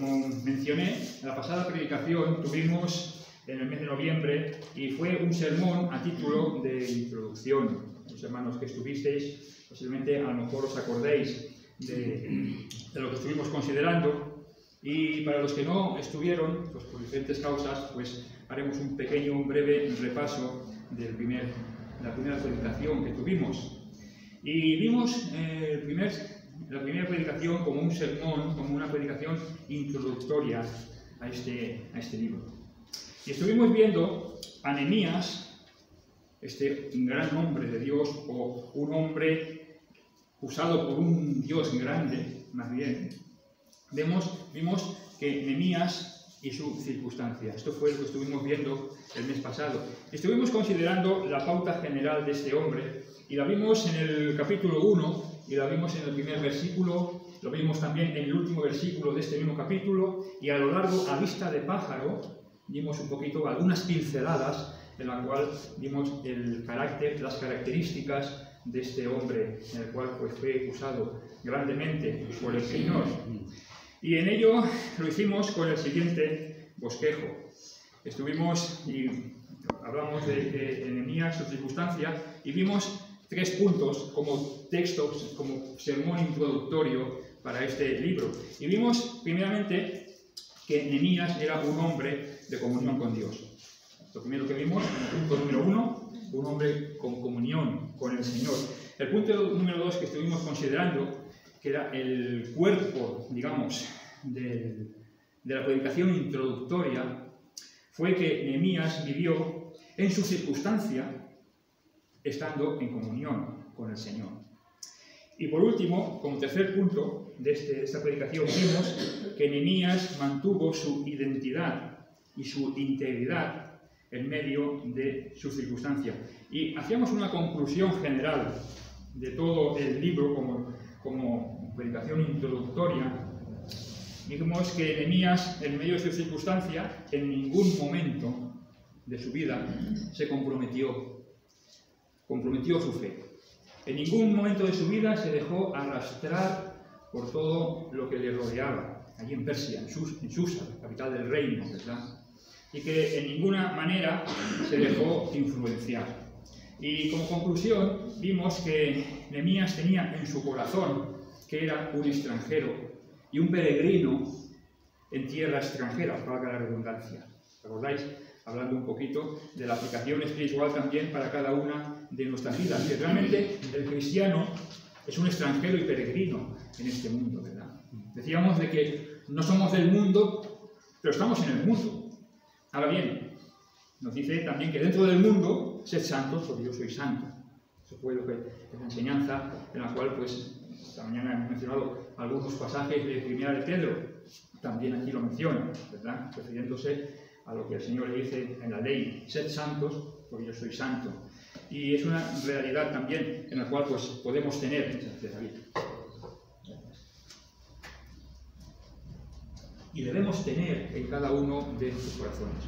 como mencioné, en la pasada predicación tuvimos en el mes de noviembre y fue un sermón a título de introducción. Los hermanos que estuvisteis, posiblemente a lo mejor os acordéis de lo que estuvimos considerando, y para los que no estuvieron, pues por diferentes causas, pues haremos un pequeño, un breve repaso de la primera predicación que tuvimos. Y vimos la primera predicación como un sermón, como una predicación introductoria a este libro. Y estuvimos viendo a Nehemías, este gran hombre de Dios, o un hombre usado por un Dios grande, más bien. Vimos que Nehemías y su circunstancia. Esto fue lo que estuvimos viendo el mes pasado. Estuvimos considerando la pauta general de este hombre, y la vimos en el capítulo 1, y la vimos en el primer versículo, lo vimos también en el último versículo de este mismo capítulo, y a lo largo, a vista de pájaro, vimos un poquito, algunas pinceladas, en la cual vimos el carácter, las características de este hombre, en el cual pues, fue usado grandemente por el Señor. Y en ello lo hicimos con el siguiente bosquejo. Estuvimos y hablamos de Nehemías, su circunstancia, y vimos 3 puntos como textos, como sermón introductorio para este libro. Y vimos, primeramente, que Nehemías era un hombre de comunión con Dios. Lo primero que vimos, el punto número 1, un hombre con comunión con el Señor. El punto número 2 que estuvimos considerando, que era el cuerpo, digamos, de la predicación introductoria, fue que Nehemías vivió en su circunstancia estando en comunión con el Señor. Y por último, como tercer punto de esta predicación, vimos que Nehemías mantuvo su identidad y su integridad en medio de su circunstancia. Y hacíamos una conclusión general de todo el libro como predicación introductoria. Dijimos que Nehemías, en medio de su circunstancia, en ningún momento de su vida se comprometió su fe. En ningún momento de su vida se dejó arrastrar por todo lo que le rodeaba, allí en Persia, en Susa, capital del reino, ¿verdad? Y que en ninguna manera se dejó influenciar. Y como conclusión, vimos que Nehemías tenía en su corazón que era un extranjero y un peregrino en tierra extranjera, valga la redundancia. ¿Recordáis? Hablando un poquito de la aplicación espiritual también para cada una de nuestras vidas. Que realmente el cristiano es un extranjero y peregrino en este mundo, ¿verdad? Decíamos de que no somos del mundo, pero estamos en el mundo. Ahora bien, nos dice también que dentro del mundo, sed santos, porque yo soy santo. Eso fue lo que es la enseñanza en la cual, pues, esta mañana hemos mencionado algunos pasajes de Primera de Pedro. También aquí lo menciona, ¿verdad? Refiriéndose a lo que el Señor le dice en la ley, sed santos, porque yo soy santo. Y es una realidad también en la cual pues, podemos tener, y debemos tener en cada uno de nuestros corazones.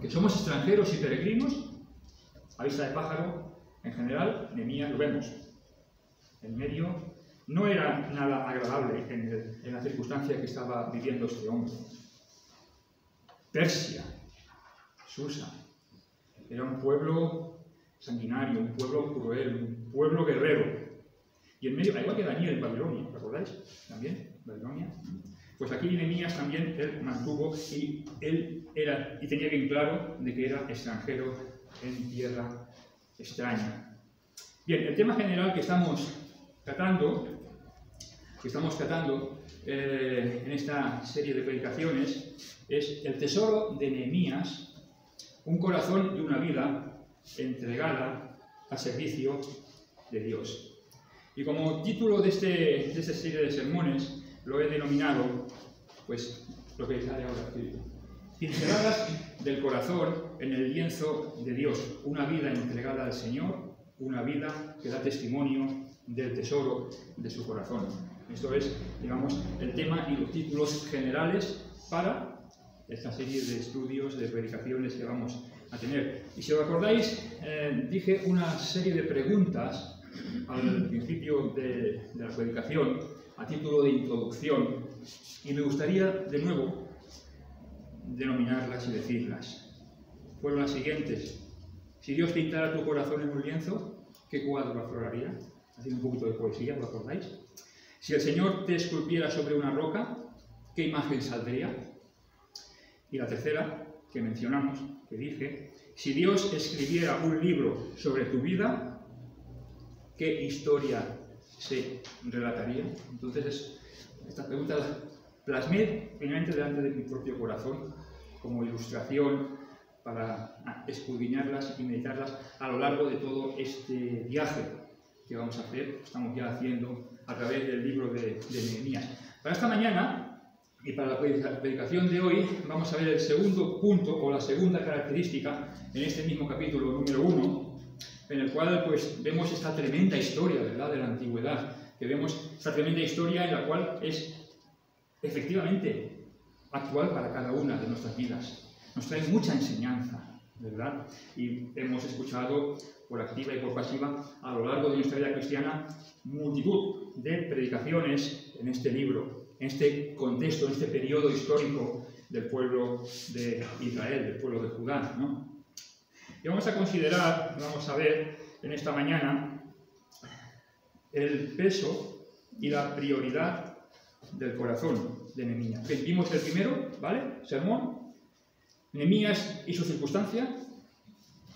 Que somos extranjeros y peregrinos, a vista de pájaro, en general, Nehemías lo vemos. En medio no era nada agradable en la circunstancia que estaba viviendo este hombre. Persia, Susa, era un pueblo sanguinario, un pueblo cruel, un pueblo guerrero. Y en medio, al igual que Daniel en Babilonia, ¿recordáis? También, Babilonia. Pues aquí Nehemías también él mantuvo y él era, y tenía bien claro de que era extranjero en tierra extraña. Bien, el tema general que estamos tratando en esta serie de predicaciones es el tesoro de Nehemías, un corazón y una vida entregada al servicio de Dios. Y como título de esta serie de sermones lo he denominado, pues, lo que sale ahora, pinceladas del corazón en el lienzo de Dios, una vida entregada al Señor, una vida que da testimonio del tesoro de su corazón. Esto es, digamos, el tema y los títulos generales para esta serie de estudios, de predicaciones que vamos a tener. Y si os acordáis, dije una serie de preguntas al principio de la predicación, a título de introducción, Y me gustaría, de nuevo, denominarlas y decirlas. Fueron las siguientes. Si Dios pintara tu corazón en un lienzo, ¿qué cuadro afloraría? Haciendo un poquito de poesía, ¿lo acordáis? Si el Señor te esculpiera sobre una roca, ¿qué imagen saldría? Y la tercera, que mencionamos, que dije, si Dios escribiera un libro sobre tu vida, ¿qué historia se relataría? Entonces, esta pregunta la plasmé finalmente delante de mi propio corazón como ilustración para escudriñarlas y meditarlas a lo largo de todo este viaje que vamos a hacer, estamos ya haciendo a través del libro de Nehemías. Para esta mañana y para la predicación de hoy vamos a ver el segundo punto o la segunda característica en este mismo capítulo número 1, en el cual pues vemos esta tremenda historia, ¿verdad?, de la antigüedad, que vemos esta tremenda historia en la cual es efectivamente actual para cada una de nuestras vidas. Nos trae mucha enseñanza, ¿verdad? Y hemos escuchado por activa y por pasiva a lo largo de nuestra vida cristiana multitud de predicaciones en este libro, en este contexto, en este periodo histórico del pueblo de Israel, del pueblo de Judá, ¿no? Y vamos a considerar, vamos a ver en esta mañana el peso y la prioridad del corazón de Nehemías. Vimos el primero, ¿vale? Sermón. Nehemías y su circunstancia.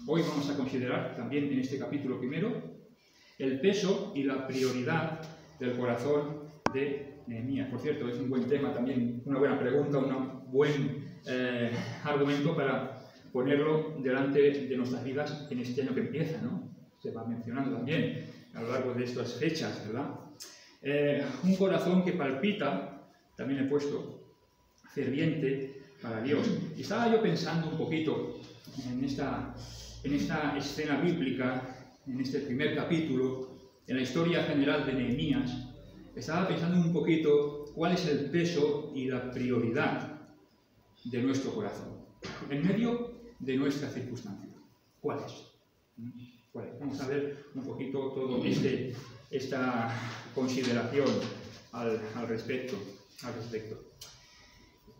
Hoy vamos a considerar también en este capítulo primero el peso y la prioridad del corazón de Nehemías. Por cierto, es un buen tema también, una buena pregunta, un buen argumento para ponerlo delante de nuestras vidas en este año que empieza, ¿no? Se va mencionando también a lo largo de estas fechas, ¿verdad? Un corazón que palpita, también he puesto, ferviente para Dios. Y estaba yo pensando un poquito en esta escena bíblica, en este primer capítulo, en la historia general de Nehemías. Estaba pensando un poquito cuál es el peso y la prioridad de nuestro corazón en medio de nuestra circunstancia. ¿Cuál es? Vamos a ver un poquito todo esta consideración al respecto.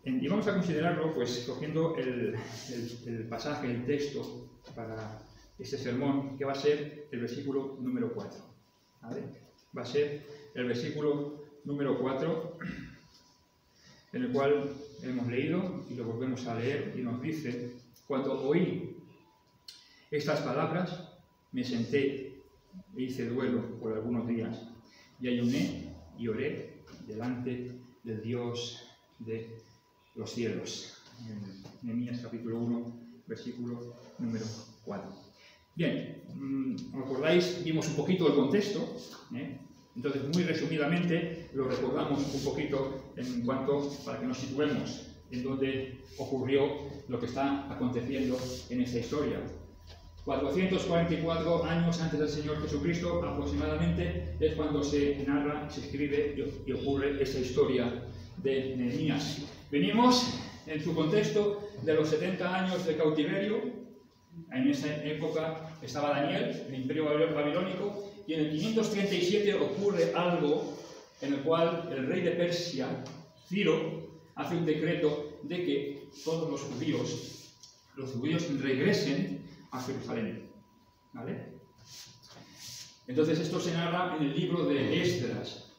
Y vamos a considerarlo, pues, cogiendo el pasaje, el texto para este sermón, que va a ser el versículo número 4. ¿Vale? Va a ser el versículo número 4, en el cual hemos leído y lo volvemos a leer, y nos dice: cuando oí estas palabras, me senté e hice duelo por algunos días, y ayuné y oré delante del Dios de los cielos. Nehemías capítulo 1, versículo número 4. Bien, ¿os acordáis? Vimos un poquito el contexto, entonces muy resumidamente lo recordamos un poquito en cuanto, para que nos situemos en dónde ocurrió lo que está aconteciendo en esta historia. 444 años antes del Señor Jesucristo, aproximadamente, es cuando se narra, se escribe y ocurre esa historia de Nehemías. Venimos en su contexto de los 70 años de cautiverio. En esa época estaba Daniel, el imperio babilónico, y en el 537 ocurre algo en el cual el rey de Persia, Ciro, hace un decreto de que todos los judíos regresen a Jerusalén. ¿Vale? Entonces esto se narra en el libro de Esdras.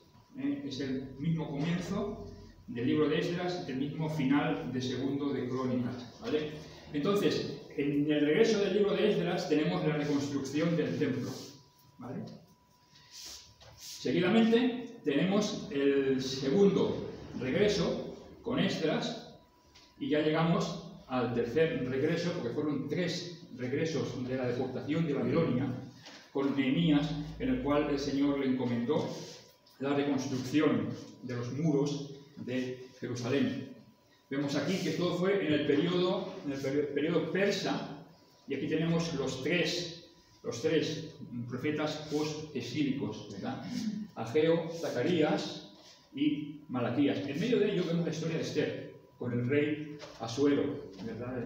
Es el mismo comienzo del libro de Esdras, el mismo final de segundo de Crónicas. ¿Vale? Entonces, en el regreso del libro de Esdras tenemos la reconstrucción del templo. ¿Vale? Seguidamente tenemos el segundo regreso con Esdras, y ya llegamos al tercer regreso, porque fueron 3 regresos de la deportación de Babilonia, con Nehemías, en el cual el Señor le encomendó la reconstrucción de los muros de Jerusalén. Vemos aquí que todo fue en el periodo persa, y aquí tenemos los tres profetas post-exílicos, ¿verdad? Ageo, Zacarías y Malaquías. En medio de ello vemos la historia de Esther, con el rey Asuero, ¿verdad?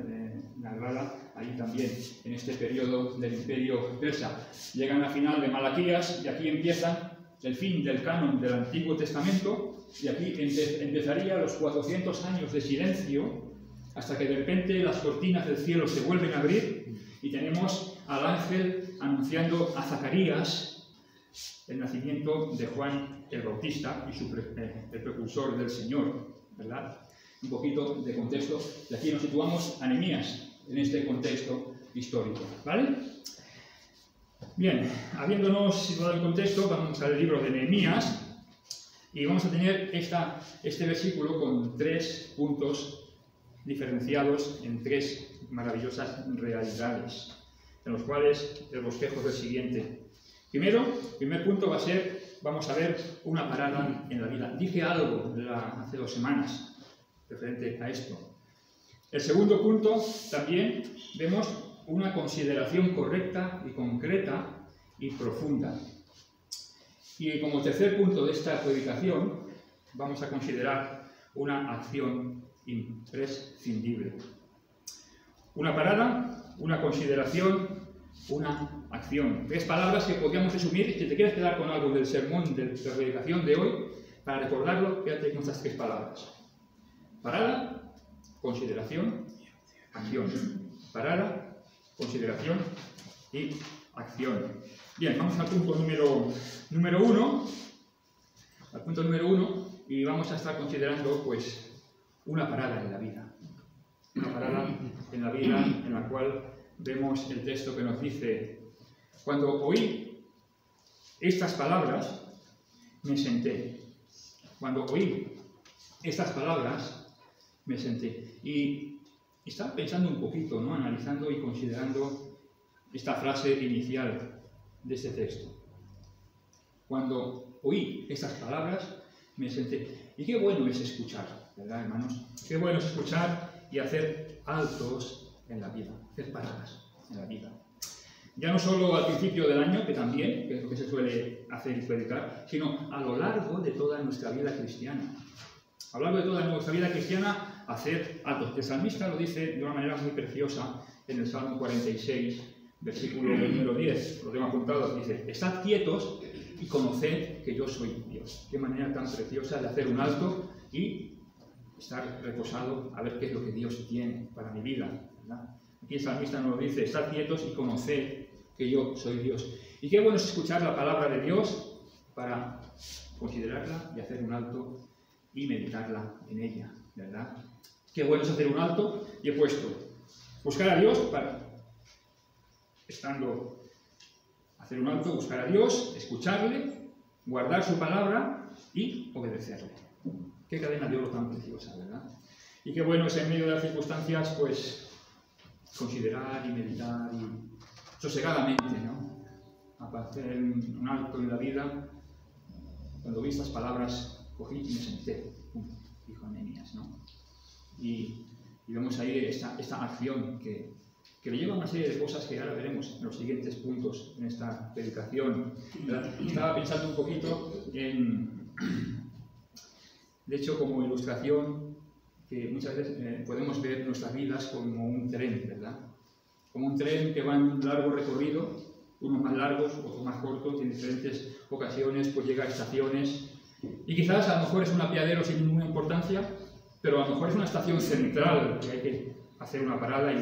Narrada ahí también, en este periodo del imperio persa. Llegan al final de Malaquías, y aquí empieza el fin del canon del Antiguo Testamento, y aquí empezaría los 400 años de silencio, hasta que de repente las cortinas del cielo se vuelven a abrir y tenemos al ángel anunciando a Zacarías el nacimiento de Juan el Bautista y el precursor del Señor, ¿verdad? Un poquito de contexto, y aquí nos situamos a Nehemías en este contexto histórico, ¿vale? Bien, habiéndonos situado el contexto, vamos al libro de Nehemías y vamos a tener este versículo con 3 puntos diferenciados en 3 maravillosas realidades, en los cuales el bosquejo es el siguiente. Primero, el primer punto va a ser, vamos a ver una parada en la vida. Dije algo hace 2 semanas referente a esto. El segundo punto, también vemos una consideración correcta y concreta y profunda. Y como tercer punto de esta predicación, vamos a considerar una acción imprescindible. Una parada, una consideración, una acción. 3 palabras que podríamos resumir. Si te quieres quedar con algo del sermón de la predicación de hoy, para recordarlo, quédate con estas 3 palabras. Parada, consideración, acción. Parada, consideración y acción. Bien, vamos al punto número 1. Al punto número 1, y vamos a estar considerando, pues, una parada en la vida. Una parada en la vida en la cual vemos el texto que nos dice: cuando oí estas palabras, me senté. Cuando oí estas palabras, me senté. Y estaba pensando un poquito, ¿no? Analizando y considerando esta frase inicial de este texto. Cuando oí estas palabras, me senté. Y qué bueno es escuchar, ¿verdad, hermanos? Qué bueno es escuchar y hacer altos en la vida, hacer paradas en la vida. Ya no solo al principio del año, que también, que es lo que se suele hacer y predicar, sino a lo largo de toda nuestra vida cristiana. A lo largo de toda nuestra vida cristiana, hacer altos. El salmista lo dice de una manera muy preciosa en el Salmo 46, versículo número 10. Lo tengo apuntado, dice: estad quietos y conoced que yo soy Dios. Qué manera tan preciosa de hacer un alto y estar reposado a ver qué es lo que Dios tiene para mi vida, ¿verdad? Aquí el salmista nos dice: estad quietos y conoced que yo soy Dios. Y qué bueno es escuchar la palabra de Dios para considerarla y hacer un alto y meditarla en ella, ¿verdad? Qué bueno es hacer un alto, y he puesto buscar a Dios para, hacer un alto, buscar a Dios, escucharle, guardar su palabra y obedecerle. Qué cadena de oro tan preciosa, ¿verdad? Y qué bueno es en medio de las circunstancias, pues, considerar y meditar y sosegadamente, ¿no? A hacer un alto en la vida. Cuando vi estas palabras, cogí y me senté, dijo Nehemías, ¿no? Y vemos ahí esta acción que le lleva a una serie de cosas que ahora veremos en los siguientes puntos en esta predicación, ¿verdad? Estaba pensando un poquito en, de hecho, como ilustración, que muchas veces podemos ver nuestras vidas como un tren, ¿verdad? Como un tren que va en un largo recorrido, unos más largos, otros más cortos, y en diferentes ocasiones pues llega a estaciones, y quizás a lo mejor es un apeadero sin ninguna importancia, pero a lo mejor es una estación central que hay que hacer una parada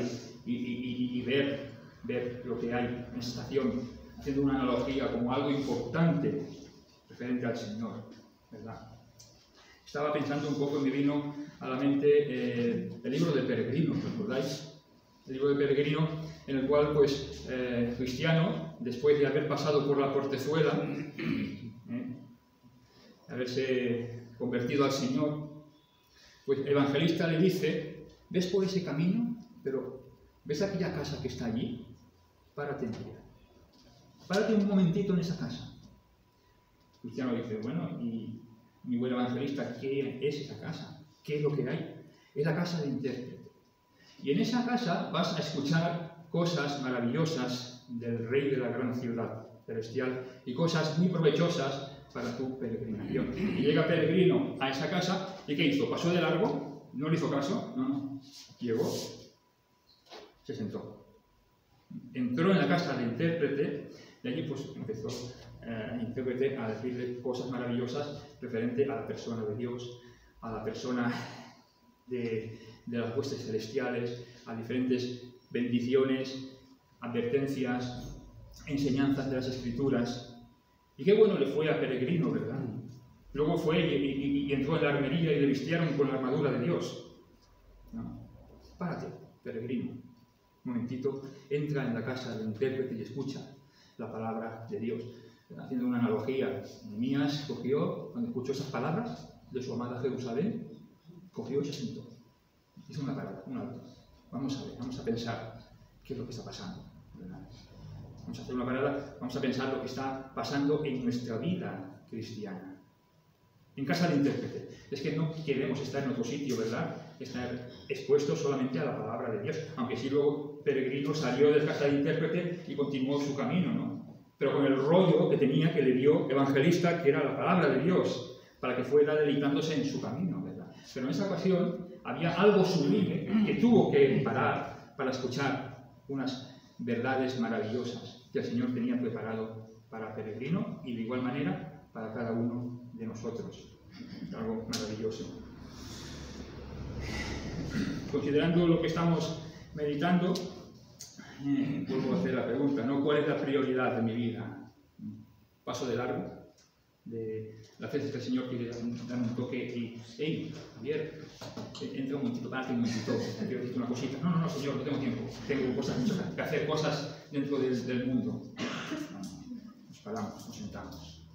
y ver lo que hay en esa estación, haciendo una analogía como algo importante referente al Señor, ¿verdad? Estaba pensando un poco y me vino a la mente el libro del Peregrino, ¿recordáis? El libro del Peregrino, en el cual, pues, Cristiano, después de haber pasado por la portezuela, haberse convertido al Señor, pues el evangelista le dice: ves por ese camino, pero ves aquella casa que está allí, párate en ella. Párate un momentito en esa casa. Cristiano dice: bueno, y mi buen evangelista, ¿qué es esa casa? ¿Qué es lo que hay? Es la casa de intérprete. Y en esa casa vas a escuchar cosas maravillosas del rey de la gran ciudad celestial y cosas muy provechosas para tu peregrinación. Y llega Peregrino a esa casa, ¿y qué hizo? ¿Pasó de largo? ¿No le hizo caso? No. Llegó, se sentó. Entró en la casa del intérprete y allí pues empezó intérprete a decirle cosas maravillosas referente a la persona de Dios, a la persona de las huestes celestiales, a diferentes bendiciones, advertencias, enseñanzas de las Escrituras. Y qué bueno le fue a Peregrino, ¿verdad? Luego fue y entró en la armería y le vistieron con la armadura de Dios. No. Párate, Peregrino. Un momentito, entra en la casa del intérprete y escucha la palabra de Dios. Haciendo una analogía, Nehemías cogió, cuando escuchó esas palabras de su amada Jerusalén, cogió y se sentó. Hizo una parada, un alto. Vamos a ver, vamos a pensar qué es lo que está pasando, ¿verdad? Vamos a hacer una parada, vamos a pensar lo que está pasando en nuestra vida cristiana. En casa del intérprete. Es que no queremos estar en otro sitio, ¿verdad? Estar expuestos solamente a la palabra de Dios. Aunque sí luego Peregrino salió de casa del intérprete y continuó su camino, ¿no? Pero con el rollo que tenía, que le dio Evangelista, que era la palabra de Dios, para que fuera deleitándose en su camino, ¿verdad? Pero en esa ocasión había algo sublime que tuvo que parar para escuchar unas verdades maravillosas que el Señor tenía preparado para Peregrino y de igual manera para cada uno de nosotros. Algo maravilloso. Considerando lo que estamos meditando, vuelvo a hacer la pregunta, ¿no? ¿Cuál es la prioridad de mi vida? ¿Paso de largo? De las veces que el Señor quiere dar un toque y, hey, Javier, entra un momentito, párate un momentito, quiero decirte una cosita. No, Señor, no tengo tiempo, tengo cosas que hacer, cosas dentro del mundo. Nos paramos, nos sentamos.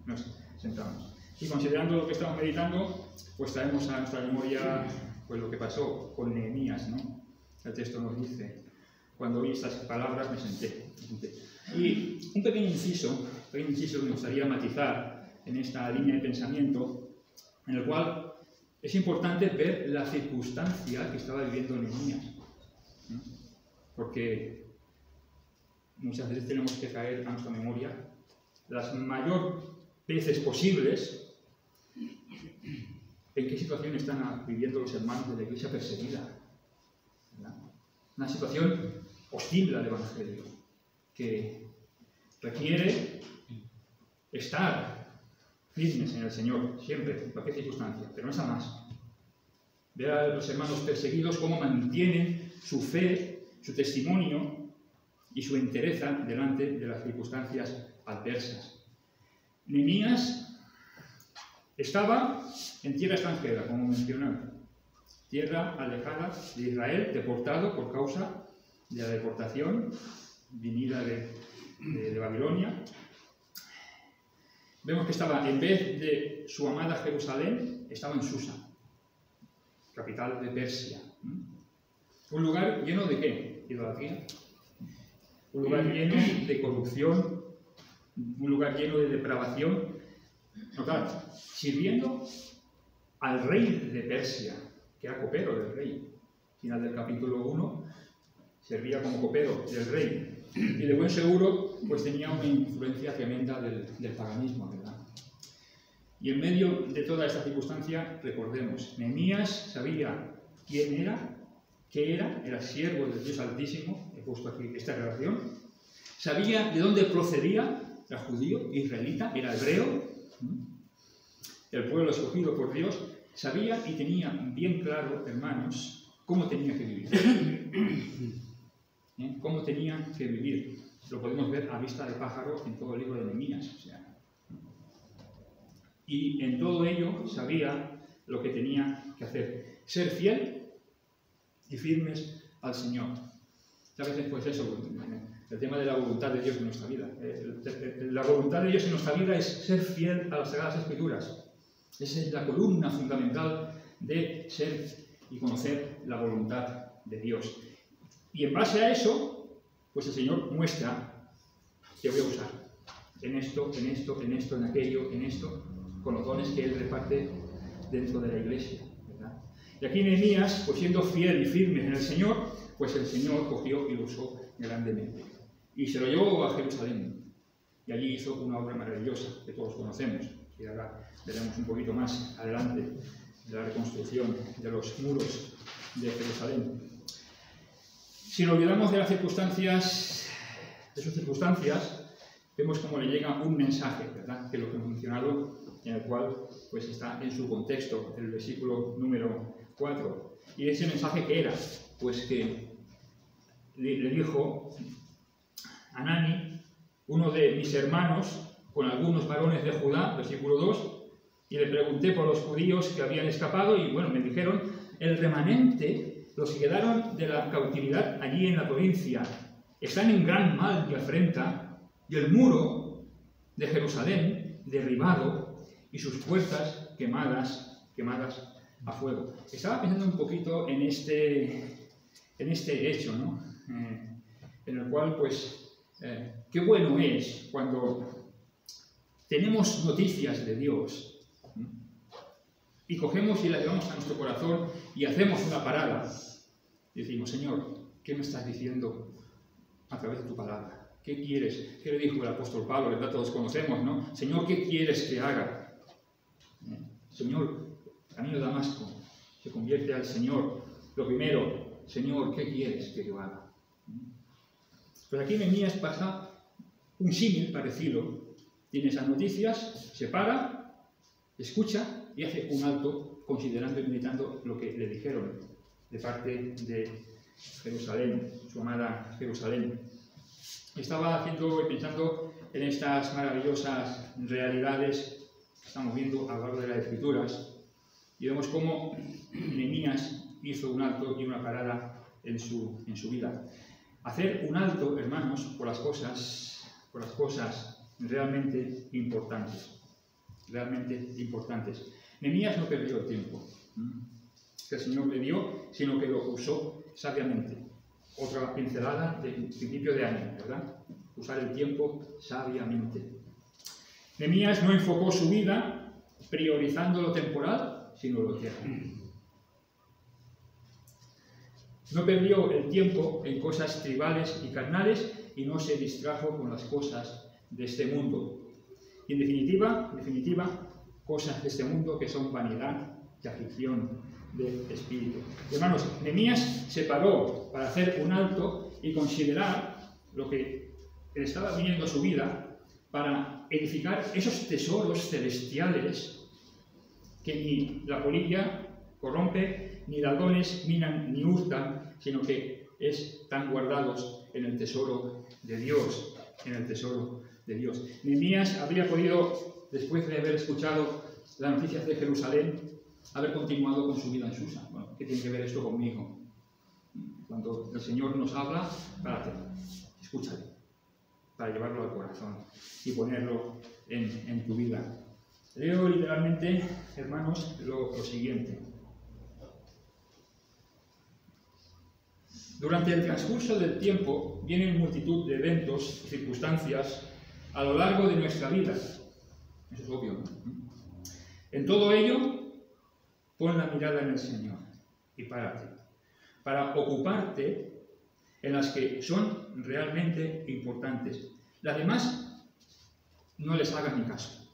Nos sentamos. Y considerando lo que estamos meditando, pues traemos a nuestra memoria pues, lo que pasó con Nehemías, ¿no? El texto nos dice, cuando oí estas palabras me senté. Y un pequeño inciso que me gustaría matizar en esta línea de pensamiento, en el cual es importante ver la circunstancia que estaba viviendo Nehemías, ¿no? Porque muchas veces tenemos que traer a nuestra memoria las mayores veces posibles en qué situación están viviendo los hermanos de la iglesia perseguida, ¿verdad? Una situación hostil al Evangelio, que requiere estar firmes en el Señor, siempre, en cualquier circunstancia, pero no es a más. Ver a los hermanos perseguidos cómo mantienen su fe, su testimonio y su entereza delante de las circunstancias adversas. Nehemías estaba en tierra extranjera, como mencionaba, tierra alejada de Israel, deportado por causa de la deportación venida de Babilonia. Vemos que estaba, en vez de su amada Jerusalén, estaba en Susa, capital de Persia. Un lugar lleno de ¿qué? Idolatría. Un lugar lleno de corrupción, un lugar lleno de depravación. No, claro, sirviendo al rey de Persia, que era copero del rey. Final del capítulo 1, servía como copero del rey. Y de buen seguro, pues tenía una influencia tremenda del paganismo, ¿verdad? Y en medio de toda esta circunstancia, recordemos, Nehemías sabía quién era, qué era siervo del Dios Altísimo, he puesto aquí esta relación, sabía de dónde procedía, era judío, israelita, era hebreo, el pueblo escogido por Dios, sabía y tenía bien claro, hermanos, cómo tenía que vivir. Cómo tenía que vivir. Lo podemos ver a vista de pájaro en todo el libro de Nehemías. O sea, y en todo ello sabía lo que tenía que hacer. Ser fiel y firmes al Señor. A veces pues eso, el tema de la voluntad de Dios en nuestra vida. La voluntad de Dios en nuestra vida es ser fiel a las Sagradas Escrituras. Esa es la columna fundamental de ser y conocer la voluntad de Dios. Y en base a eso, pues el Señor muestra que voy a usar en esto, en aquello, en esto, con los dones que Él reparte dentro de la iglesia, ¿verdad? Y aquí Nehemías, pues siendo fiel y firme en el Señor, pues el Señor cogió y lo usó grandemente. Y se lo llevó a Jerusalén. Y allí hizo una obra maravillosa que todos conocemos. Y ahora veremos un poquito más adelante de la reconstrucción de los muros de Jerusalén. Si nos olvidamos de las circunstancias, de sus circunstancias, vemos cómo le llega un mensaje, ¿verdad? Que lo que hemos mencionado, en el cual pues está en su contexto, el versículo número 4. Y ese mensaje, ¿qué era? Pues que le dijo: Anani, uno de mis hermanos, con algunos varones de Judá, versículo 2, y le pregunté por los judíos que habían escapado, y bueno, me dijeron, el remanente, los que quedaron de la cautividad allí en la provincia, están en gran mal y afrenta, y el muro de Jerusalén derribado, y sus puertas quemadas a fuego. Estaba pensando un poquito en este hecho, ¿no? En el cual, pues, qué bueno es cuando tenemos noticias de Dios y cogemos y la llevamos a nuestro corazón y hacemos una parada y decimos: Señor, ¿qué me estás diciendo a través de tu palabra? ¿Qué quieres? ¿Qué le dijo el apóstol Pablo? ¿Verdad? Todos conocemos, ¿no? Señor, ¿qué quieres que haga? Señor, camino de Damasco, se convierte al Señor. Lo primero: Señor, ¿qué quieres que yo haga? Pues aquí en Nehemías pasa un símil parecido. Tiene esas noticias, se para, escucha y hace un alto considerando y meditando lo que le dijeron de parte de Jerusalén, su amada Jerusalén. Estaba haciendo y pensando en estas maravillosas realidades que estamos viendo a lo largo de las Escrituras, y vemos cómo Nehemías hizo un alto y una parada en su vida. Hacer un alto, hermanos, por las cosas realmente importantes. Nehemías no perdió el tiempo que el Señor le dio, sino que lo usó sabiamente. Otra pincelada de principio de año, ¿verdad? Usar el tiempo sabiamente. Nehemías no enfocó su vida priorizando lo temporal, sino lo eterno. No perdió el tiempo en cosas tribales y carnales y no se distrajo con las cosas de este mundo. Y en definitiva, cosas de este mundo que son vanidad y aflicción del espíritu. Hermanos, Nehemías se paró para hacer un alto y considerar lo que le estaba viniendo a su vida para edificar esos tesoros celestiales que ni la polilla corrompe, ni ladrones minan ni hurtan, sino que están guardados en el tesoro de Dios, Nehemías habría podido, después de haber escuchado las noticias de Jerusalén, haber continuado con su vida en Susa. Bueno, ¿qué tiene que ver esto conmigo? Cuando el Señor nos habla, párate, escúchale, para llevarlo al corazón y ponerlo en tu vida. Leo literalmente, hermanos, lo siguiente. Durante el transcurso del tiempo vienen multitud de eventos y circunstancias a lo largo de nuestra vida. Eso es obvio, ¿no? En todo ello, pon la mirada en el Señor y párate, para ocuparte en las que son realmente importantes. Las demás, no les hagas ni caso.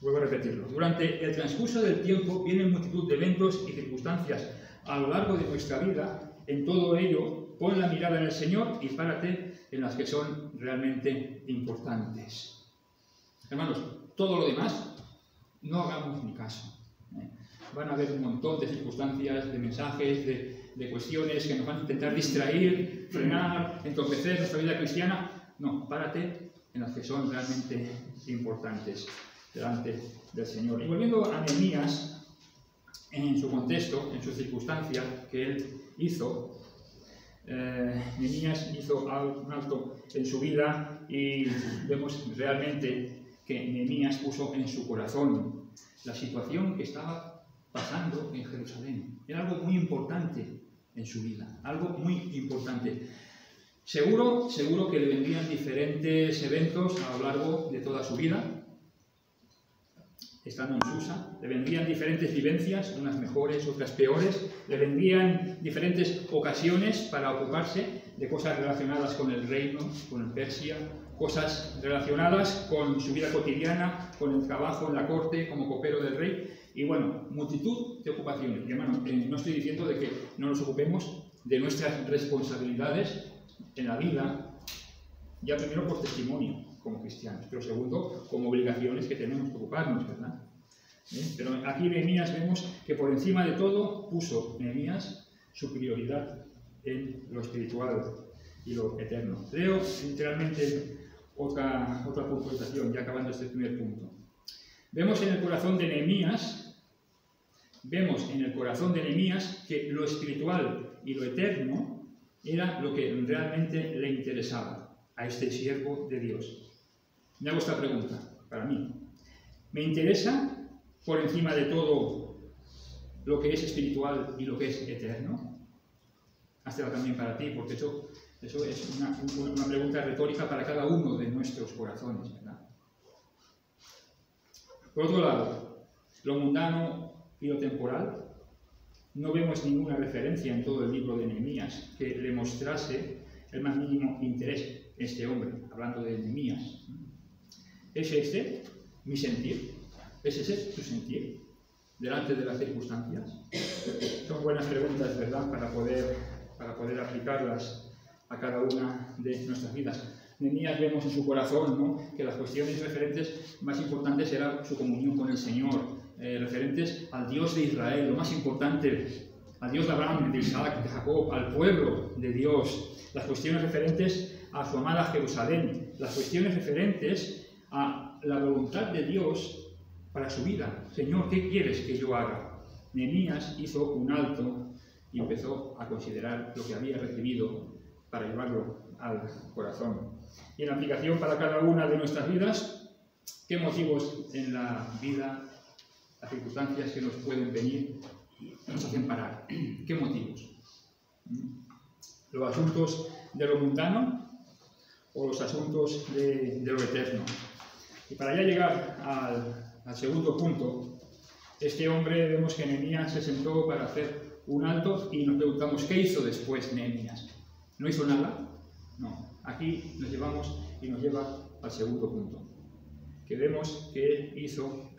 Vuelvo a repetirlo. Durante el transcurso del tiempo vienen multitud de eventos y circunstancias a lo largo de nuestra vida. En todo ello, pon la mirada en el Señor y párate en las que son realmente importantes. Hermanos, todo lo demás, no hagamos ni caso. Van a haber un montón de circunstancias, de mensajes, de cuestiones que nos van a intentar distraer, frenar, entorpecer nuestra vida cristiana. No, párate en las que son realmente importantes delante del Señor. Y volviendo a Nehemías, en su contexto, en su circunstancia que él hizo, Nehemías hizo un alto en su vida y vemos realmente que Nehemías puso en su corazón la situación que estaba pasando en Jerusalén. Era algo muy importante en su vida, algo muy importante. Seguro que le vendrían diferentes eventos a lo largo de toda su vida, estando en Susa, le vendrían diferentes vivencias, unas mejores, otras peores, le vendrían diferentes ocasiones para ocuparse de cosas relacionadas con el reino, con Persia, cosas relacionadas con su vida cotidiana, con el trabajo en la corte como copero del rey, y bueno, multitud de ocupaciones. Y hermano, no estoy diciendo de que no nos ocupemos de nuestras responsabilidades en la vida, ya primero por testimonio, como cristianos, pero segundo, como obligaciones que tenemos que ocuparnos, ¿verdad? Pero aquí Nehemías vemos que por encima de todo puso Nehemías su prioridad en lo espiritual y lo eterno. Leo literalmente otra puntualización, ya acabando este primer punto. Vemos en el corazón de Nehemías que lo espiritual y lo eterno era lo que realmente le interesaba a este siervo de Dios. Me hago esta pregunta para mí. ¿Me interesa por encima de todo lo que es espiritual y lo que es eterno? Hazla también para ti, porque eso es una pregunta retórica para cada uno de nuestros corazones, ¿verdad? Por otro lado, lo mundano y lo temporal, no vemos ninguna referencia en todo el libro de Nehemías que le mostrase el más mínimo interés en este hombre, hablando de Nehemías. ¿Es este mi sentir? ¿Es ese tu sentir delante de las circunstancias? Son buenas preguntas, ¿verdad?, para poder aplicarlas a cada una de nuestras vidas. Nehemías vemos en su corazón, ¿no?, que las cuestiones referentes más importantes eran su comunión con el Señor, referentes al Dios de Israel, lo más importante, al Dios de Abraham, de Isaac, de Jacob, al pueblo de Dios, las cuestiones referentes a su amada Jerusalén, las cuestiones referentes a la voluntad de Dios para su vida. Señor, ¿qué quieres que yo haga? Nehemías hizo un alto y empezó a considerar lo que había recibido para llevarlo al corazón. Y en la aplicación para cada una de nuestras vidas, ¿qué motivos en la vida, las circunstancias que nos pueden venir, nos hacen parar? ¿Qué motivos? ¿Los asuntos de lo mundano o los asuntos de lo eterno? Y para ya llegar al segundo punto, este hombre, vemos que Nehemías se sentó para hacer un alto y nos preguntamos, ¿qué hizo después Nehemías? ¿No hizo nada? No. Aquí nos lleva al segundo punto, que vemos que hizo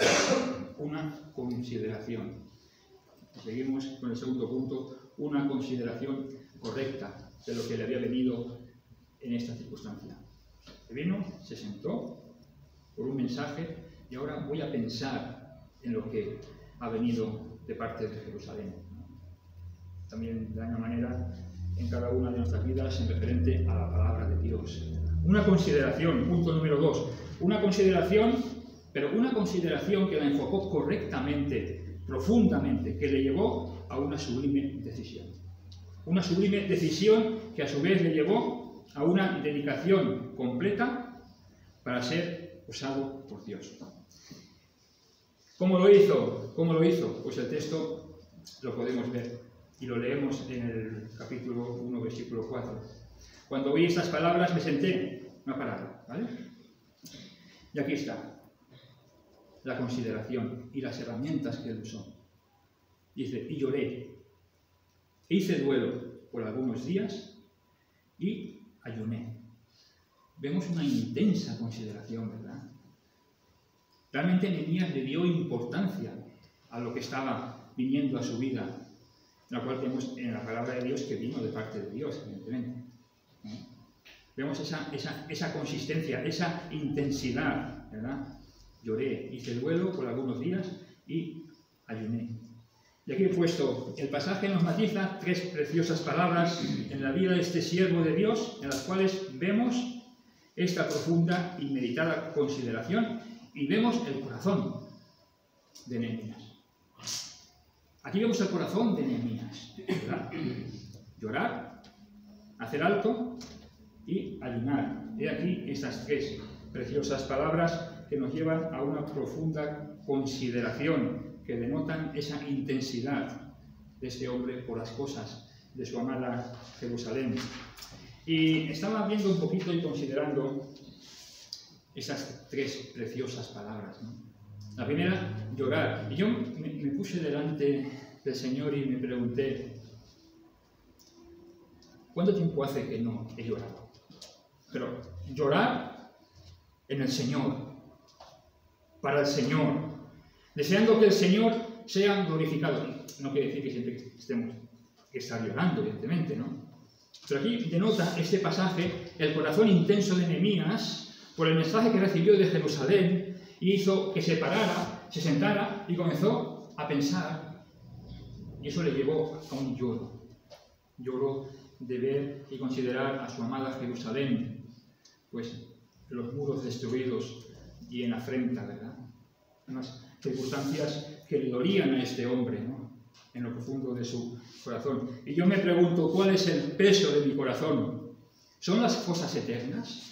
una consideración. Seguimos con el segundo punto, una consideración correcta de lo que le había venido en esta circunstancia. Se vino, se sentó por un mensaje y ahora voy a pensar en lo que ha venido de parte de Jerusalén. También de alguna manera en cada una de nuestras vidas en referente a la palabra de Dios. Una consideración, punto número 2. Una consideración, pero una consideración que la enfocó correctamente, profundamente, que le llevó a una sublime decisión. Una sublime decisión que a su vez le llevó a una dedicación completa para ser usado por Dios. ¿Cómo lo hizo? ¿Cómo lo hizo? Pues el texto lo podemos ver y lo leemos en el capítulo 1, versículo 4. Cuando oí estas palabras me senté, no ha parado, ¿vale? Y aquí está la consideración y las herramientas que él usó. Dice, y lloré, e hice duelo por algunos días y ayuné. Vemos una intensa consideración, ¿verdad? Realmente Nehemías le dio importancia a lo que estaba viniendo a su vida, la cual vemos en la palabra de Dios que vino de parte de Dios, evidentemente. Vemos esa consistencia, esa intensidad, ¿verdad? Lloré, hice duelo por algunos días y ayuné. Y aquí he puesto, el pasaje nos matiza 3 preciosas palabras en la vida de este siervo de Dios, en las cuales vemos esta profunda y meditada consideración y vemos el corazón de Nehemías. Aquí vemos el corazón de Nehemías, ¿verdad? Llorar, hacer alto y ayunar. He aquí estas 3 preciosas palabras que nos llevan a una profunda consideración, que denotan esa intensidad de este hombre por las cosas de su amada Jerusalén. Y estaba viendo un poquito y considerando esas 3 preciosas palabras, ¿no? La primera, llorar. Y yo me puse delante del Señor y me pregunté, ¿cuánto tiempo hace que no he llorado? Pero llorar en el Señor, para el Señor, deseando que el Señor sea glorificado. No quiere decir que siempre estemos que estar llorando, evidentemente, ¿no? Pero aquí denota este pasaje el corazón intenso de Nehemías por el mensaje que recibió de Jerusalén, y hizo que se parara, se sentara y comenzó a pensar, y eso le llevó a un lloro. Lloró de ver y considerar a su amada Jerusalén, pues los muros destruidos y en afrenta, ¿verdad? Unas circunstancias que le dolían a este hombre, ¿no?, en lo profundo de su corazón. Y yo me pregunto, ¿cuál es el peso de mi corazón? ¿Son las cosas eternas?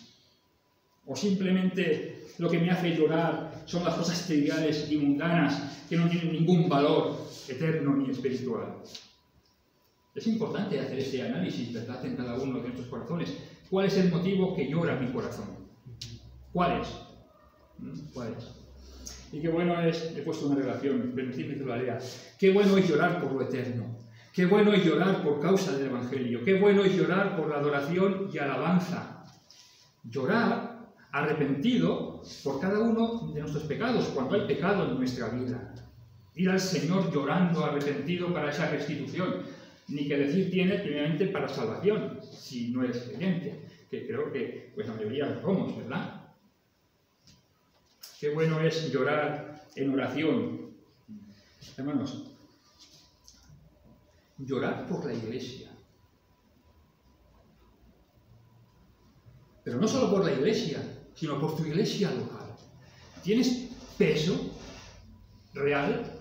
¿O simplemente lo que me hace llorar son las cosas triviales y mundanas que no tienen ningún valor eterno ni espiritual? Es importante hacer este análisis, ¿verdad?, en cada uno de nuestros corazones. ¿Cuál es el motivo que llora mi corazón? ¿Cuál es? ¿Cuál es? Y qué bueno es, he puesto una relación, permitidme que lo lea. Qué bueno es llorar por lo eterno. Qué bueno es llorar por causa del Evangelio. Qué bueno es llorar por la adoración y alabanza. Llorar arrepentido por cada uno de nuestros pecados, cuando hay pecado en nuestra vida. Ir al Señor llorando arrepentido para esa restitución. Ni que decir tiene, primeramente, para salvación, si no eres creyente, que creo que pues, la mayoría lo somos, ¿verdad? Qué bueno es llorar en oración. Hermanos, llorar por la Iglesia. Pero no solo por la Iglesia, sino por tu Iglesia local. ¿Tienes peso real,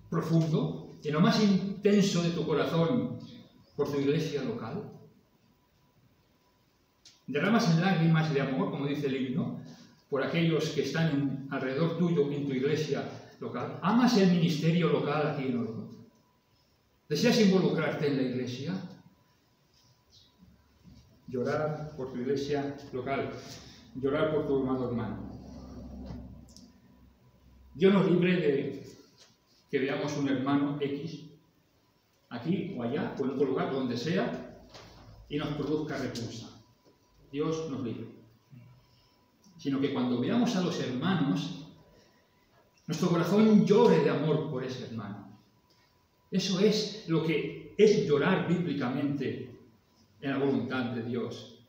profundo, en lo más intenso de tu corazón por tu Iglesia local? ¿Derramas lágrimas de amor, como dice el himno, por aquellos que están alrededor tuyo en tu iglesia local? ¿Amas el ministerio local aquí en Oro? ¿Deseas involucrarte en la iglesia? Llorar por tu iglesia local, llorar por tu amado hermano. Dios nos libre de que veamos un hermano X, aquí o allá, o en otro lugar, donde sea, y nos produzca repulsa. Dios nos libre. Sino que cuando veamos a los hermanos, nuestro corazón llore de amor por ese hermano. Eso es lo que es llorar bíblicamente en la voluntad de Dios.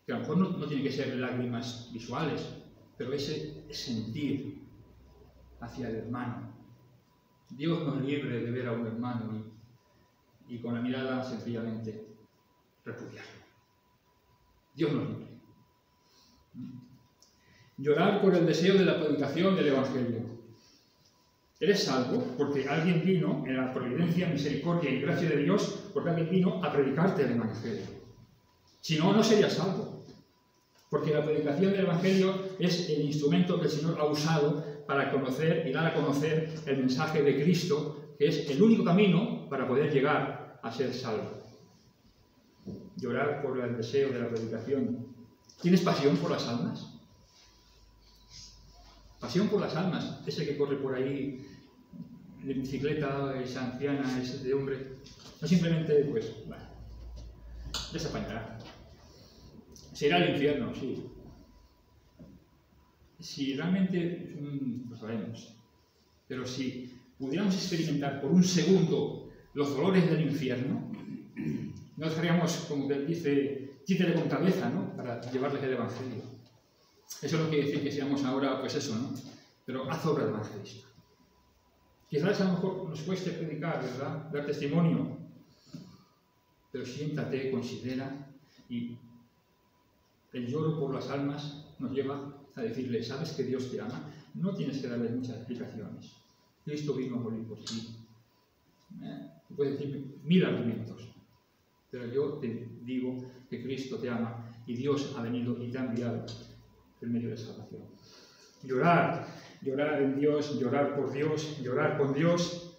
Que a lo mejor no tiene que ser lágrimas visuales, pero ese sentir hacia el hermano. Dios nos libre de ver a un hermano y con la mirada sencillamente repudiarlo. Dios nos libre. Llorar por el deseo de la predicación del Evangelio. Eres salvo porque alguien vino, en la providencia, misericordia y gracia de Dios, porque alguien vino a predicarte el Evangelio. Si no, no serías salvo. Porque la predicación del Evangelio es el instrumento que el Señor ha usado para conocer y dar a conocer el mensaje de Cristo, que es el único camino para poder llegar a ser salvo. Llorar por el deseo de la predicación. ¿Tienes pasión por las almas? Pasión por las almas, ese que corre por ahí en bicicleta, esa anciana, ese hombre, no simplemente, pues, bueno, ya se apañará. Se irá al infierno, sí. Si realmente, lo sabemos, pero si pudiéramos experimentar por un segundo los dolores del infierno, no dejaríamos, como que dice, títere con cabeza, ¿no?, para llevarles el Evangelio. Eso no quiere decir que seamos ahora, pues eso, ¿no? Pero haz obra de evangelista. Quizás a lo mejor nos cueste predicar, ¿verdad?, dar testimonio. Pero siéntate, considera, y el lloro por las almas nos lleva a decirle, ¿sabes que Dios te ama? No tienes que darle muchas explicaciones. Cristo vino a morir por ti. Puedes decir 1000 argumentos, pero yo te digo que Cristo te ama y Dios ha venido y te ha enviado el medio de salvación. Llorar, llorar en Dios, llorar por Dios, llorar con Dios,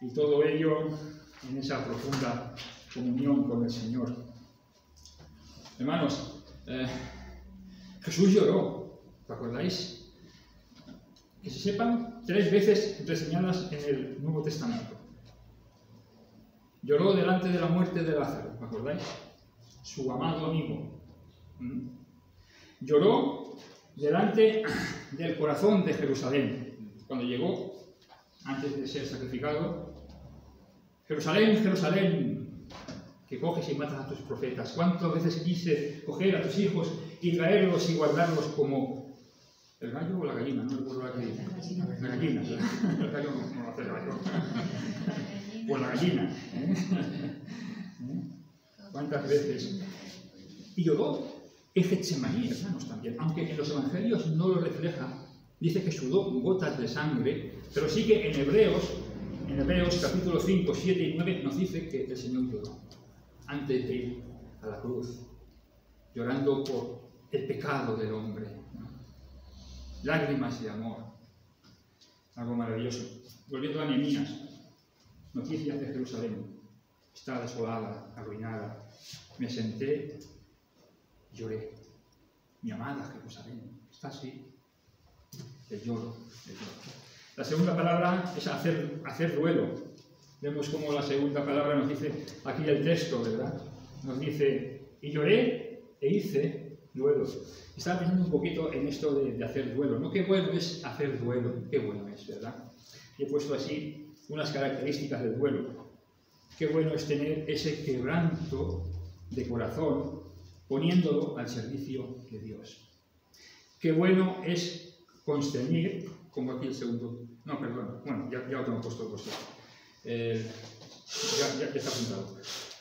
y todo ello en esa profunda comunión con el Señor. Hermanos, Jesús lloró, ¿os acordáis? Que se sepan 3 veces reseñadas en el Nuevo Testamento. Lloró delante de la muerte de Lázaro, ¿os acordáis? Su amado amigo. Lloró delante del corazón de Jerusalén, cuando llegó, antes de ser sacrificado. Jerusalén, Jerusalén, que coges y matas a tus profetas. ¿Cuántas veces quise coger a tus hijos y traerlos y guardarlos como el gallo o la gallina? No recuerdo la que dice. La gallina. El gallo no lo hace el gallo. Pues la gallina. ¿Cuántas veces? Y lloró en Getsemaní, hermanos, también. Aunque en los evangelios no lo refleja, dice que sudó gotas de sangre, pero sí que en Hebreos capítulo 5, 7 y 9 nos dice que el Señor lloró antes de ir a la cruz, llorando por el pecado del hombre, ¿no? Lágrimas de amor, algo maravilloso. Volviendo a Nehemías, noticias de Jerusalén, está desolada, arruinada. Me senté y lloré. Mi amada Jerusalén, está así. El lloro. La segunda palabra es hacer duelo. Vemos cómo la segunda palabra nos dice aquí el texto, ¿verdad? Nos dice, y lloré e hice duelo. Estaba pensando un poquito en esto de hacer duelo, ¿no? Qué bueno es hacer duelo, qué bueno es, ¿verdad? Y he puesto así unas características del duelo. Qué bueno es tener ese quebranto de corazón poniéndolo al servicio de Dios. Qué bueno es constreñir, como aquí el segundo, no, perdón, bueno, ya lo tengo puesto. Ya está apuntado.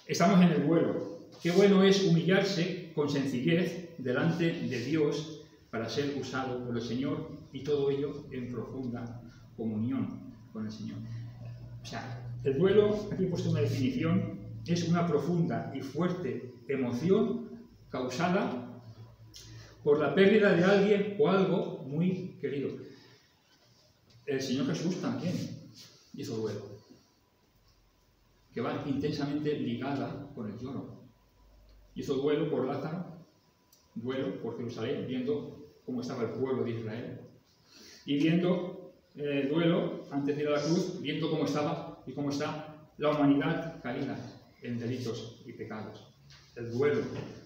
Estamos en el duelo. Qué bueno es humillarse con sencillez delante de Dios para ser usado por el Señor, y todo ello en profunda comunión con el Señor. O sea, el duelo, aquí he puesto una definición, es una profunda y fuerte emoción causada por la pérdida de alguien o algo muy querido. El Señor Jesús también hizo duelo, que va intensamente ligada con el lloro. Hizo duelo por Lázaro, duelo por Jerusalén, viendo cómo estaba el pueblo de Israel, y viendo duelo antes de ir a la cruz, viendo cómo estaba y cómo está la humanidad caída en delitos y pecados. El duelo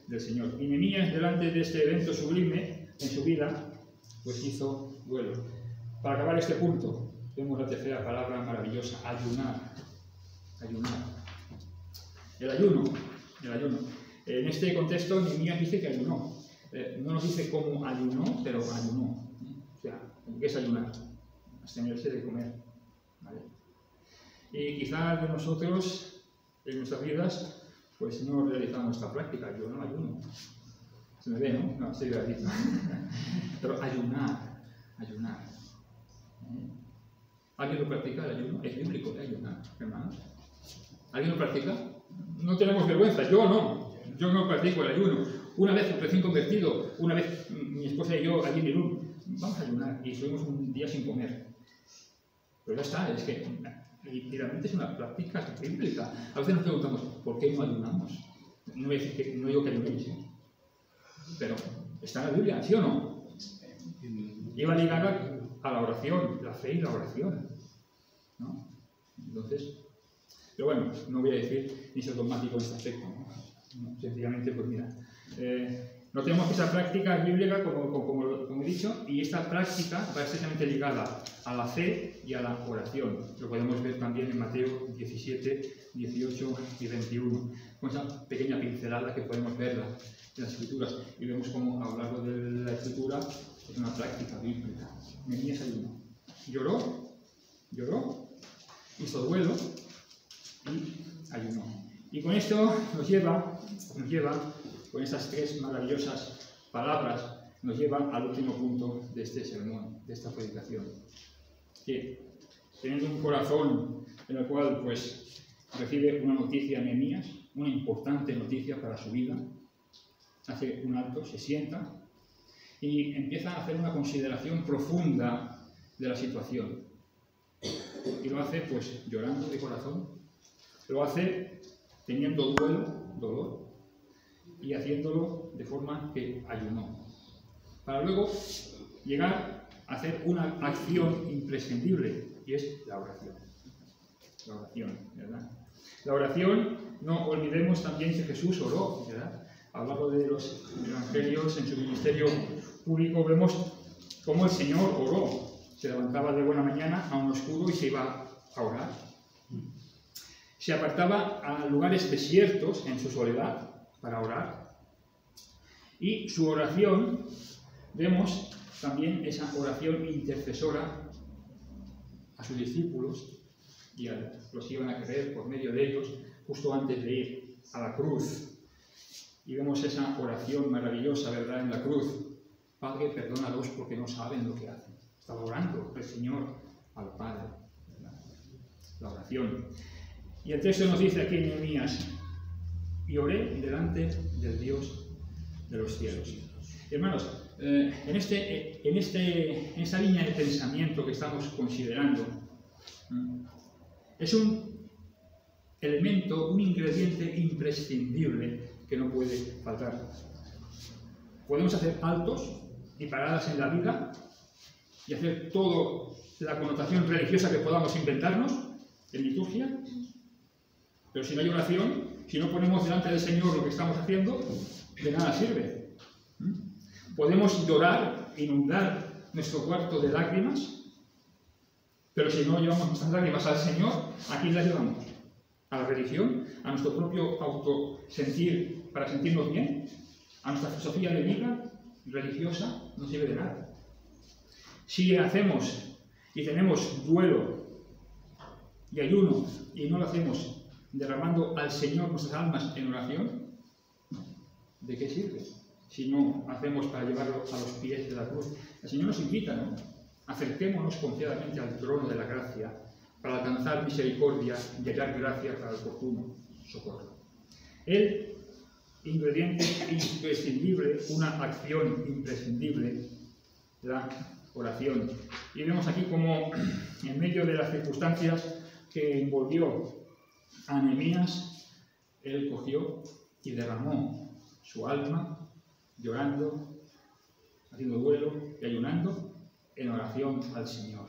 del Señor. Y Nehemías, delante de este evento sublime en su vida, pues hizo duelo. Para acabar este punto, vemos la tercera palabra maravillosa: ayunar. Ayunar. El ayuno. En este contexto, Nehemías dice que ayunó. No nos dice cómo ayunó, pero ayunó. O sea, ¿qué es ayunar? Abstenerse de comer. ¿Vale? Y quizás de nosotros, en nuestras vidas, pues no realizamos esta práctica. Yo no ayuno. Se me ve, ¿no? No, estoy gratuito. Pero ayunar. ¿Alguien lo practica el ayuno? Es bíblico de ayunar, hermanos. ¿Alguien lo practica? No tenemos vergüenza, yo no. Yo no practico el ayuno. Una vez, recién convertido, una vez mi esposa y yo allí en Irún, vamos a ayunar, y estuvimos un día sin comer. Pero ya está, es que y realmente es una práctica bíblica. A veces nos preguntamos, ¿por qué no ayunamos? No digo que ayunéis, pero está en la Biblia, ¿sí o no? Iba ligada a la oración, la fe y la oración, ¿no? Entonces, pero bueno, no voy a decir ni ser dogmático en este aspecto, ¿no? Sencillamente, pues mira, no tenemos que esa práctica bíblica, como he dicho, y esta práctica va estrechamente ligada a la fe y a la oración. Lo podemos ver también en Mateo 17, 18 y 21, con esa pequeña pincelada que podemos verla en las Escrituras, y vemos cómo a lo largo de la Escritura es una práctica bíblica. Nehemías ayunó, lloró, hizo duelo y ayunó. Y con esto nos lleva, con estas tres maravillosas palabras, nos lleva al último punto de este sermón, de esta predicación. Que teniendo un corazón en el cual pues recibe una noticia Nehemías, una importante noticia para su vida, hace un alto, se sienta y empieza a hacer una consideración profunda de la situación. Y lo hace pues llorando de corazón, lo hace teniendo dolor, y haciéndolo de forma que ayunó, para luego llegar a hacer una acción imprescindible, y es la oración. La oración, ¿verdad? La oración, no olvidemos también que Jesús oró, ¿verdad? A lo largo de los evangelios, en su ministerio público, vemos cómo el Señor oró. Se levantaba de buena mañana, aún oscuro, y se iba a orar. se apartaba a lugares desiertos en su soledad para orar. Y su oración, vemos también esa oración intercesora a sus discípulos y a los que iban a creer por medio de ellos, justo antes de ir a la cruz. Y vemos esa oración maravillosa, ¿verdad?, en la cruz. Padre, perdónalos porque no saben lo que hacen. Estaba orando el Señor al Padre, ¿verdad? La oración. Y el texto nos dice aquí en Nehemías: y oré delante del Dios de los cielos. Hermanos, en esta línea de pensamiento que estamos considerando, es un elemento, un ingrediente imprescindible que no puede faltar. Podemos hacer altos y paradas en la vida y hacer toda la connotación religiosa que podamos inventarnos en liturgia, pero si no hay oración, si no ponemos delante del Señor lo que estamos haciendo, de nada sirve. Podemos llorar, inundar nuestro cuarto de lágrimas, pero si no llevamos nuestras lágrimas al Señor, ¿a quién las llevamos? ¿A la religión? ¿A nuestro propio autosentir para sentirnos bien? ¿A nuestra filosofía de vida religiosa? No sirve de nada. Si hacemos y tenemos duelo y ayuno y no lo hacemos derramando al Señor nuestras almas en oración, ¿de qué sirve? Si no hacemos para llevarlo a los pies de la cruz. El Señor nos invita, ¿no? Acerquémonos confiadamente al trono de la gracia para alcanzar misericordia y hallar gracia para el oportuno socorro. El ingrediente imprescindible, una acción imprescindible, la oración. Y vemos aquí como en medio de las circunstancias que envolvió a Nehemías, él cogió y derramó su alma, llorando, haciendo duelo y ayunando, en oración al Señor,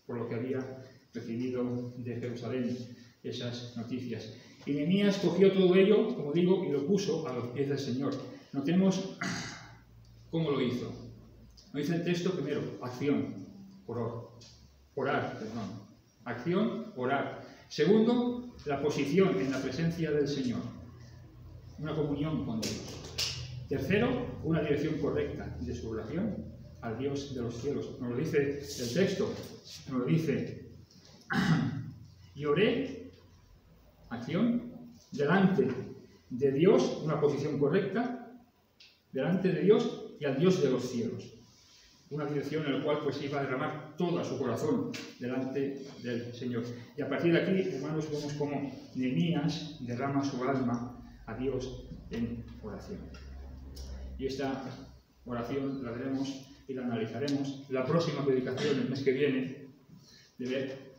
por lo que había recibido de Jerusalén esas noticias. Y Nehemías cogió todo ello, como digo, y lo puso a los pies del Señor. Notemos cómo lo hizo. Nos dice el texto primero, acción, orar, perdón. Acción, orar. Segundo, la posición en la presencia del Señor, una comunión con Dios. Tercero, una dirección correcta de su oración al Dios de los cielos. Nos lo dice el texto, nos lo dice: y oré, acción, delante de Dios, una posición correcta, delante de Dios y al Dios de los cielos. Una dirección en la cual pues iba a derramar todo su corazón delante del Señor. Y a partir de aquí, hermanos, vemos cómo Nehemías derrama su alma a Dios en oración. Y esta oración la veremos y la analizaremos la próxima predicación, el mes que viene, de ver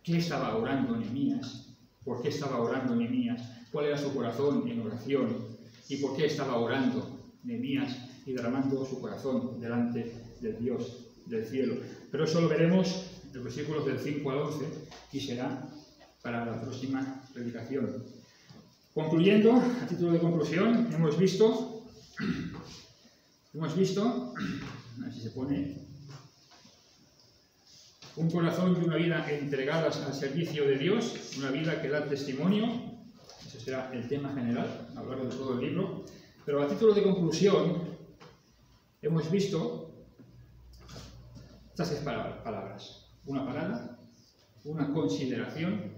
qué estaba orando Nehemías, por qué estaba orando Nehemías, cuál era su corazón en oración y por qué estaba orando Nehemías y derramando su corazón delante del Dios del cielo. Pero eso lo veremos en los versículos del 5 al 11 y será para la próxima predicación. Concluyendo, a título de conclusión, hemos visto, a ver si se pone, un corazón y una vida entregadas al servicio de Dios, una vida que da testimonio. Ese será el tema general a lo largo de todo el libro. Pero a título de conclusión, hemos visto estas 3 palabras: una parada, una consideración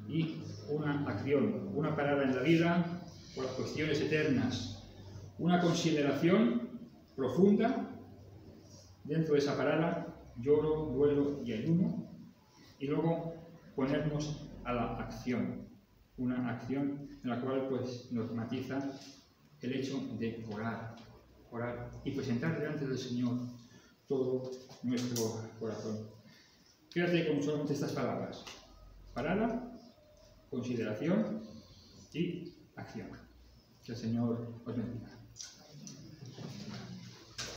y una acción. Una parada en la vida por las cuestiones eternas, una consideración profunda, dentro de esa parada, lloro, duelo y ayuno, y luego ponernos a la acción, una acción en la cual pues nos matiza el hecho de orar y presentar delante del Señor todo nuestro corazón. Fíjate con solamente estas palabras: parada, consideración y acción. Que el Señor os bendiga.